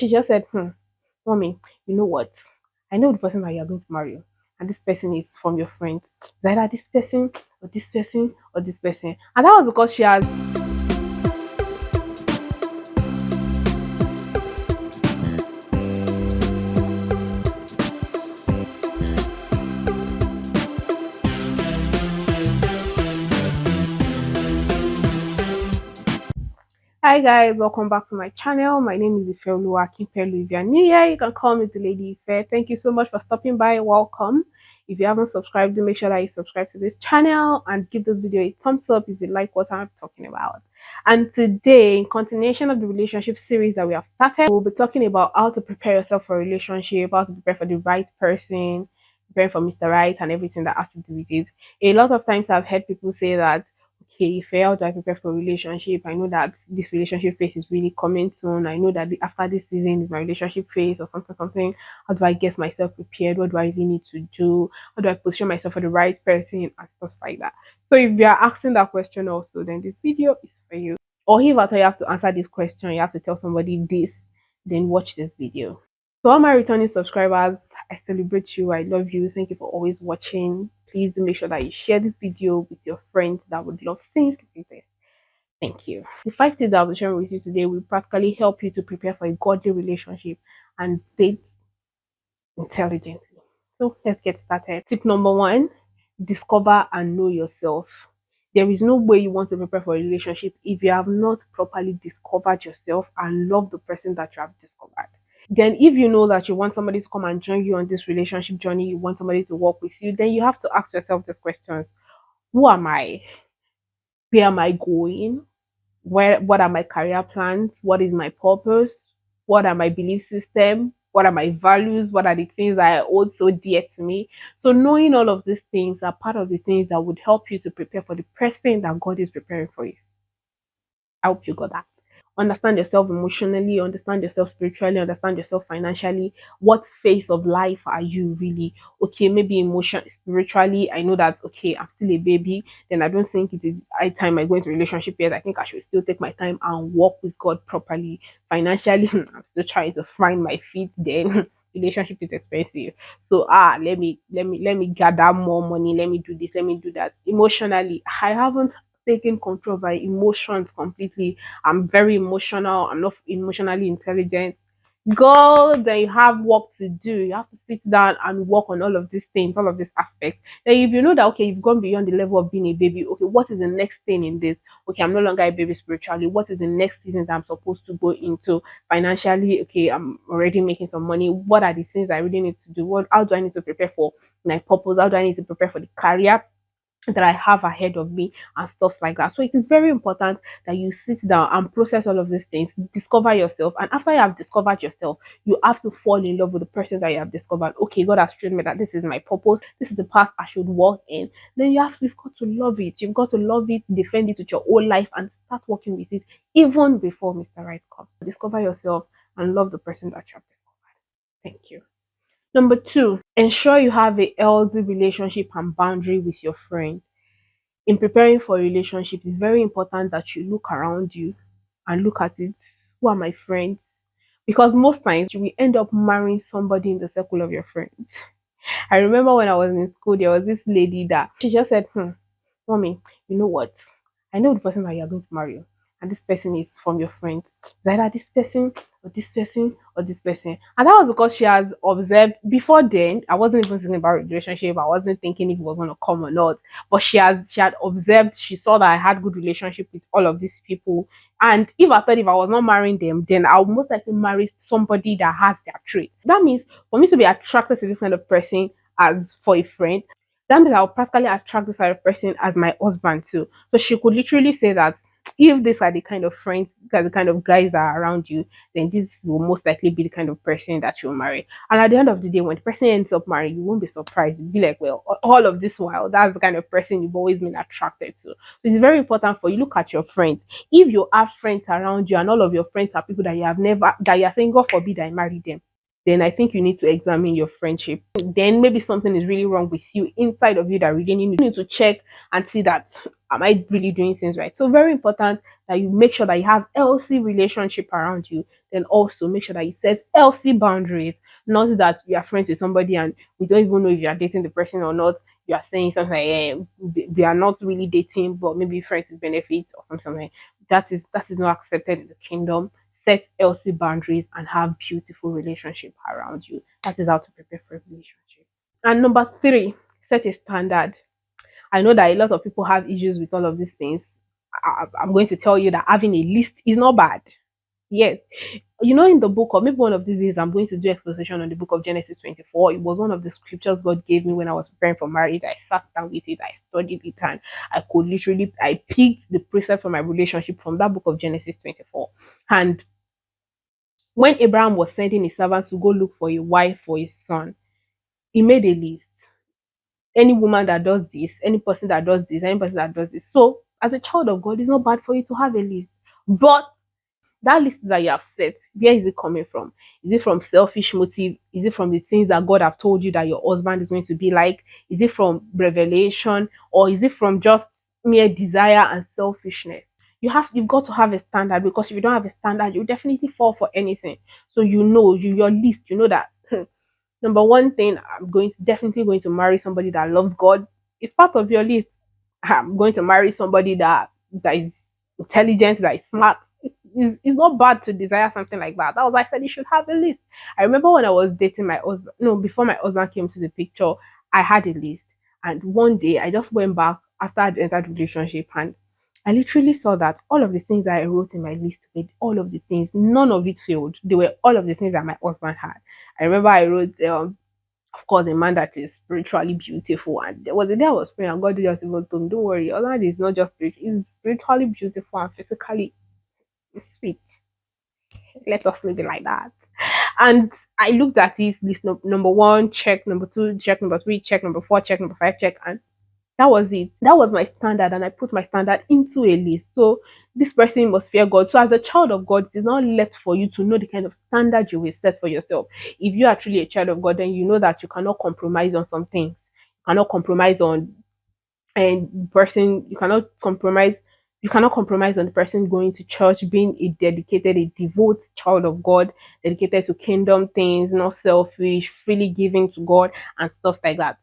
She just said, mommy, you know what? I know the person that you're going to marry, and this person is from your friend. It's either this person or this person or this person. And that was because she has. Hi guys, welcome back to my channel. My name is Ifeoluwa Akipelu. If you're new here, you can call me the Lady Ife. Thank you so much for stopping by. Welcome. If you haven't subscribed, do make sure that you subscribe to this channel and give this video a thumbs up if you like what I'm talking about. And today, in continuation of the relationship series that we have started, we'll be talking about how to prepare yourself for a relationship, how to prepare for the right person, preparing for Mr. Right, and everything that has to do with it. A lot of times I've heard people say that, okay, if how do I prepare for a relationship? I know that this relationship phase is really coming soon. I know that after this season is my relationship phase or something. How do I get myself prepared? What do I really need to do? How do I position myself for the right person and stuff like that? So if you are asking that question also, then this video is for you. Or if at all you have to answer this question, you have to tell somebody this, then watch this video. To all my returning subscribers, I celebrate you. I love you. Thank you for always watching. Please do make sure that you share this video with your friends that would love things like this. Thank you. The 5 tips that I'll be sharing with you today will practically help you to prepare for a godly relationship and date intelligently. So let's get started. Tip number one, discover and know yourself. There is no way you want to prepare for a relationship if you have not properly discovered yourself and love the person that you have discovered. Then if you know that you want somebody to come and join you on this relationship journey, you want somebody to work with you, then you have to ask yourself this question: who am I? Where am I going? What are my career plans? What is my purpose? What are my belief system? What are my values? What are the things that are also dear to me? So knowing all of these things are part of the things that would help you to prepare for the person that God is preparing for you. I hope you got that. Understand yourself emotionally, understand yourself spiritually, understand yourself financially. What phase of life are you really? Okay, maybe emotion spiritually. I know that okay, I'm still a baby, then I don't think it is high time I go into relationship yet. I think I should still take my time and walk with God properly. Financially, I'm still trying to find my feet, then relationship is expensive. So let me gather more money, let me do this, let me do that. Emotionally, I haven't taken control of my emotions completely. I'm very emotional. I'm not emotionally intelligent. Go, then you have work to do. You have to sit down and work on all of these things, all of these aspects. Then if you know that okay, you've gone beyond the level of being a baby, okay, what is the next thing in this? Okay, I'm no longer a baby spiritually. What is the next season that I'm supposed to go into financially? Okay, I'm already making some money. What are the things I really need to do? What how do I need to prepare for my purpose? How do I need to prepare for the career that I have ahead of me and stuff like that. So it is very important that you sit down and process all of these things, discover yourself, and after you have discovered yourself, you have to fall in love with the person that you have discovered. Okay, God has shown me that this is my purpose, this is the path I should walk in. Then you've got to love it. You've got to love it, defend it with your whole life, and start working with it even before Mr. Right comes. Discover yourself and love the person that you have discovered. Thank you. Number two, ensure you have a healthy relationship and boundary with your friend. In preparing for a relationship, it's very important that you look around you and look at it. Who are my friends? Because most times you will end up marrying somebody in the circle of your friends. I remember when I was in school, there was this lady that she just said, mommy, you know what? I know the person that you're going to marry, and this person is from your friend. It's either this person or this person or this person. And that was because she has observed before then. I wasn't even thinking about relationship. I wasn't thinking if it was gonna come or not. But she had observed, she saw that I had good relationship with all of these people. And if I thought if I was not marrying them, then I would most likely marry somebody that has their trait. That means for me to be attracted to this kind of person as for a friend, that means I'll practically attract this kind of person as my husband too. So she could literally say that if these are the kind of friends, these are the kind of guys that are around you, then this will most likely be the kind of person that you'll marry. And at the end of the day, when the person ends up marrying, you won't be surprised. You'll be like, well, all of this while, that's the kind of person you've always been attracted to. So it's very important for you look at your friends. If you have friends around you and all of your friends are people that you have never, that you're saying, God forbid I marry them, then I think you need to examine your friendship. Then maybe something is really wrong with you inside of you that really need to check and see that am I really doing things right? So very important that you make sure that you have healthy relationship around you. Then also make sure that you set healthy boundaries. Not that you are friends with somebody and we don't even know if you are dating the person or not. You are saying something like, we are not really dating, but maybe friends with benefits or something like that is not accepted in the kingdom. Set healthy boundaries and have beautiful relationship around you. That is how to prepare for a relationship. And number three, set a standard. I know that a lot of people have issues with all of these things. I'm going to tell you that having a list is not bad. Yes. In the book of maybe one of these days, I'm going to do exposition on the book of Genesis 24. It was one of the scriptures God gave me when I was preparing for marriage. I sat down with it, I studied it, and I picked the precept for my relationship from that book of Genesis 24. And when Abraham was sending his servants to go look for a wife for his son, he made a list. Any woman that does this, any person that does this, any person that does this. So, as a child of God, it's not bad for you to have a list. But that list that you have set, where is it coming from? Is it from selfish motive? Is it from the things that God have told you that your husband is going to be like? Is it from revelation? Or is it from just mere desire and selfishness? You've got to have a standard, because if you don't have a standard, you definitely fall for anything. So your list, you know that number one thing, definitely going to marry somebody that loves God. It's part of your list. I'm going to marry somebody that is intelligent, that is smart. It's not bad to desire something like that. That was why I said you should have a list. I remember when I was dating my husband, no, before my husband came to the picture, I had a list. And one day I just went back after I'd entered the relationship, and I literally saw that all of the things that I wrote in my list, with all of the things, none of it failed. They were all of the things that my husband had. I remember I wrote, of course, a man that is spiritually beautiful. And there was a day I was praying, and God just even told me, don't worry, Allah is not just spiritual, he's spiritually beautiful and physically sweet. Let us leave it like that. And I looked at it, list number one, check, number two, check, number three, check, number four, check, number five, check, and that was it. That was my standard, and I put my standard into a list. So this person must fear God. So as a child of God, it is not left for you to know the kind of standard you will set for yourself. If you are truly a child of God, then you know that you cannot compromise on some things. You cannot compromise on and person. You cannot compromise on the person going to church, being a devout child of God, dedicated to kingdom things, not selfish, freely giving to God, and stuff like that.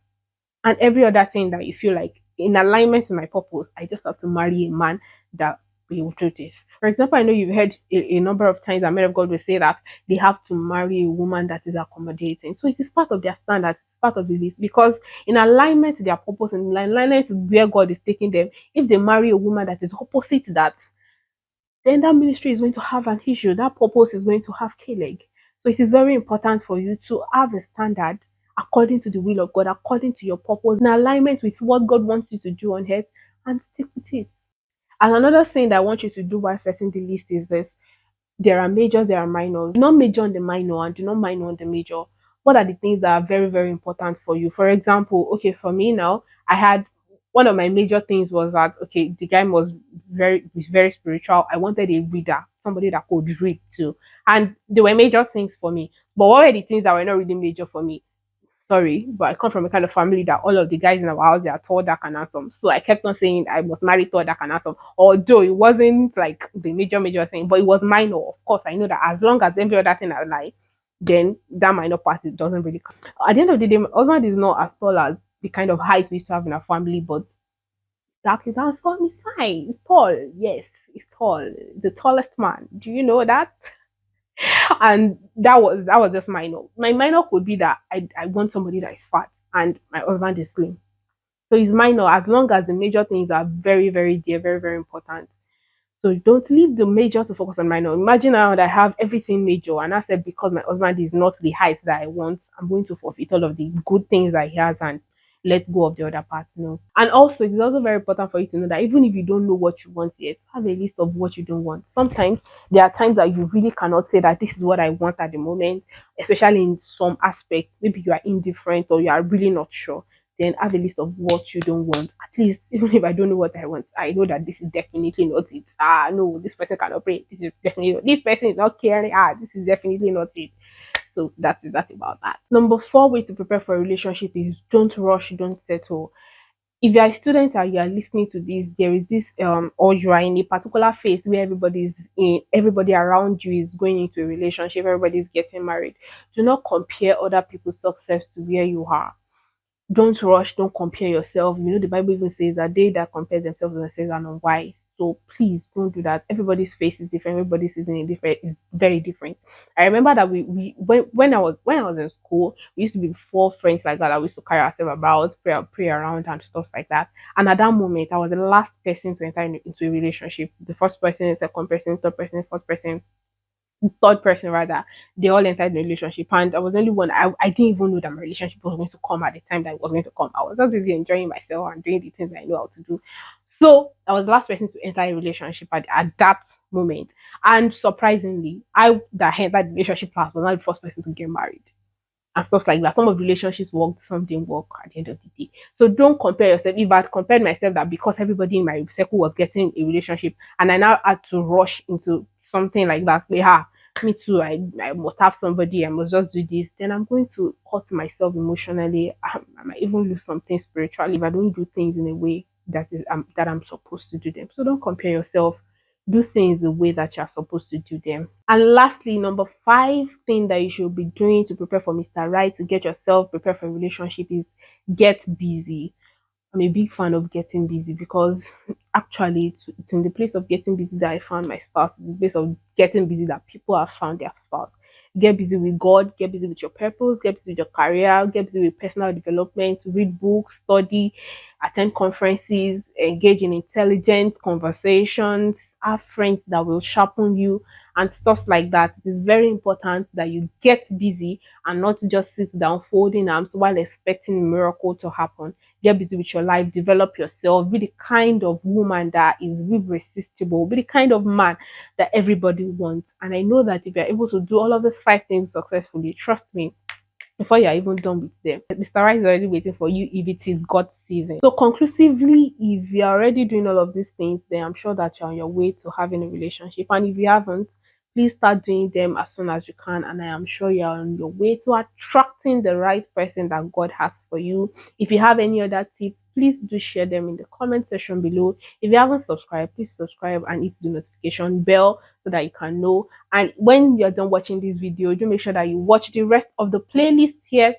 And every other thing that you feel like in alignment with my purpose, I just have to marry a man that will do this. For example, I know you've heard a number of times that men of God will say that they have to marry a woman that is accommodating. So it is part of their standards, it's part of the list, because in alignment to their purpose and in alignment to where God is taking them, if they marry a woman that is opposite to that, then that ministry is going to have an issue. That purpose is going to have K-leg. So it is very important for you to have a standard according to the will of God, according to your purpose, in alignment with what God wants you to do on earth, and stick with it. And another thing that I want you to do while setting the list is this: there are majors, there are minors. Do not major on the minor and do not minor on the major. What are the things that are very, very important for you? For example, okay, for me now, I had one of my major things was that okay, the guy was very spiritual. I wanted a reader, somebody that could read too. And they were major things for me. But what were the things that were not really major for me? Sorry, but I come from a kind of family that all of the guys in our house they are tall, dark, and handsome. So I kept on saying I must marry tall, dark, and handsome. Although it wasn't like the major thing, but it was minor. Of course, I know that as long as every other thing I like, then that minor part it doesn't really count. At the end of the day, my husband is not as tall as the kind of height we used to have in our family, but dark is handsome, is fine. It's tall, yes, it's tall. The tallest man. Do you know that? And that was just minor. My minor could be that I want somebody that is fat and my husband is slim. So it's minor as long as the major things are very, very dear, very, very important. So don't leave the major to focus on minor. Imagine now that I have everything major, and I said because my husband is not the height that I want, I'm going to forfeit all of the good things that he has and let go of the other parts. No. And also, it's also very important for you to know that even if you don't know what you want yet, have a list of what you don't want. Sometimes there are times that you really cannot say that this is what I want at the moment, especially in some aspect. Maybe you are indifferent or you are really not sure, then have a list of what you don't want. At least, even if I don't know what I want, I know that this is definitely not it. Ah, no, this person cannot pray. This is definitely not, this person is not caring. Ah, this is definitely not it. So that's about that. Number four way to prepare for a relationship is don't rush, don't settle. if you are a student and you are listening to this, there is this or you are in a particular phase where everybody around you is going into a relationship, everybody is getting married. Do not compare other people's success to where you are. Don't rush, don't compare yourself. You know, the Bible even says that they that compare themselves with themselves are unwise. So please don't do that. Everybody's face is different, everybody's season is very different. I remember that we when I was in school, we used to be four friends like that. I used to carry ourselves about, pray around and stuff like that. And at that moment, I was the last person to enter into a relationship. The first person, second person, third person, fourth person, third person rather, they all entered the relationship, and I was the only one. I didn't even know that my relationship was going to come at the time that it was going to come. I was just busy enjoying myself and doing the things I know how to do. So I was the last person to enter a relationship at that moment. And surprisingly, I that entered the relationship last was not the first person to get married and stuff like that. Some of the relationships worked, some didn't work at the end of the day. So don't compare yourself. If I had compared myself that because everybody in my circle was getting a relationship and I now had to rush into something like that, yeah, me too, I must have somebody, I must just do this, then I'm going to hurt myself emotionally. I might even lose something spiritually if I don't do things in a way that I'm supposed to do them. So don't compare yourself. Do things the way that you're supposed to do them. And lastly, number five thing that you should be doing to prepare for Mr. Right, to get yourself prepared for a relationship is get busy. I'm a big fan of getting busy because actually it's in the place of getting busy that I found my spouse. It's the place of getting busy that people have found their spouse. Get busy with God, get busy with your purpose, get busy with your career, get busy with personal development, read books, study, attend conferences, engage in intelligent conversations, have friends that will sharpen you and stuff like that. It's very important that you get busy and not just sit down folding arms while expecting a miracle to happen. Get busy with your life, develop yourself, be the kind of woman that is irresistible, be the kind of man that everybody wants. And I know that if you're able to do all of these five things successfully, trust me, before you're even done with them, the star is already waiting for you if it is God's season. So conclusively, if you're already doing all of these things, then I'm sure that you're on your way to having a relationship. And if you haven't, please start doing them as soon as you can. And I am sure you're on your way to attracting the right person that God has for you. If you have any other tips, please do share them in the comment section below. If you haven't subscribed, please subscribe and hit the notification bell so that you can know. And when you're done watching this video, do make sure that you watch the rest of the playlist here.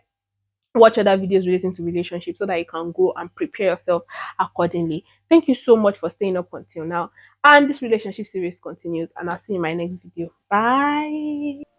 Watch other videos relating to relationships so that you can go and prepare yourself accordingly. Thank you so much for staying up until now. And this relationship series continues, and I'll see you in my next video. Bye.